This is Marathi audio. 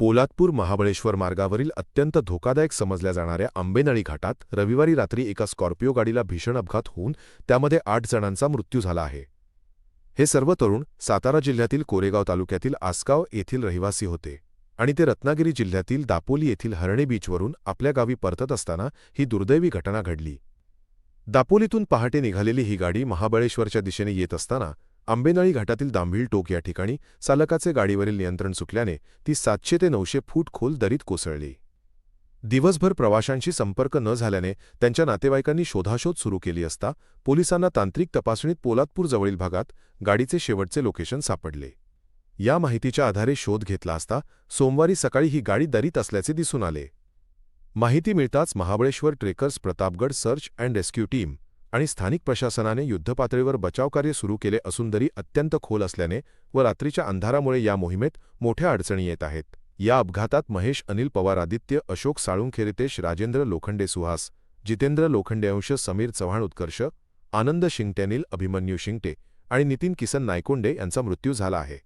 पोलादपूर महाबळेश्वर मार्गावरील अत्यंत धोकादायक समजल्या जाणाऱ्या आंबेनळी घाटात रविवारी रात्री एका स्कॉर्पिओ गाडीला भीषण अपघात होऊन त्यामध्ये 8 जणांचा मृत्यू झाला आहे. हे सर्व तरुण सातारा जिल्ह्यातील कोरेगाव तालुक्यातील आसगाव येथील रहिवासी होते आणि ते रत्नागिरी जिल्ह्यातील दापोली येथील हरणे बीचवरून आपल्या गावी परतत असताना ही दुर्दैवी घटना घडली. दापोलीतून पहाटे निघालेली ही गाडी महाबळेश्वरच्या दिशेने येत असताना आंबेनळी घाटातील दांभिळ टोक या ठिकाणी चालकाचे गाडीवरील नियंत्रण सुटल्याने ती 700 ते 900 फूट खोल दरीत कोसळली. दिवसभर प्रवाशांशी संपर्क न झाल्याने त्यांच्या नातेवाईकांनी शोधाशोध सुरू केली असता पोलिसांना तांत्रिक तपासणीत पोलादपूर जवळील भागात गाडीचे शेवटचे लोकेशन सापडले. या माहितीच्या आधारे शोध घेतला असता सोमवारी सकाळी ही गाडी दरीत असल्याचे दिसून आले. माहिती मिळताच Mahabaleshwar trekkers, Pratapgad search and rescue team आणि स्थानिक प्रशासनाने युद्धपातळीवर बचावकार्य सुरू केले असून दरी अत्यंत खोल असल्याने व रात्रीच्या अंधारामुळे या मोहिमेत मोठ्या अडचणी येत आहेत. या अपघातात महेश अनिल पवार, आदित्य अशोक साळुंखे, रितेश राजेंद्र लोखंडे, सुहास जितेंद्र लोखंडे, अंश समीर चव्हाण, उत्कर्ष आनंद शिंगटे, अनिल अभिमन्यू शिंगटे आणि नितीन किसन नायकोंडे यांचा मृत्यू झाला आहे.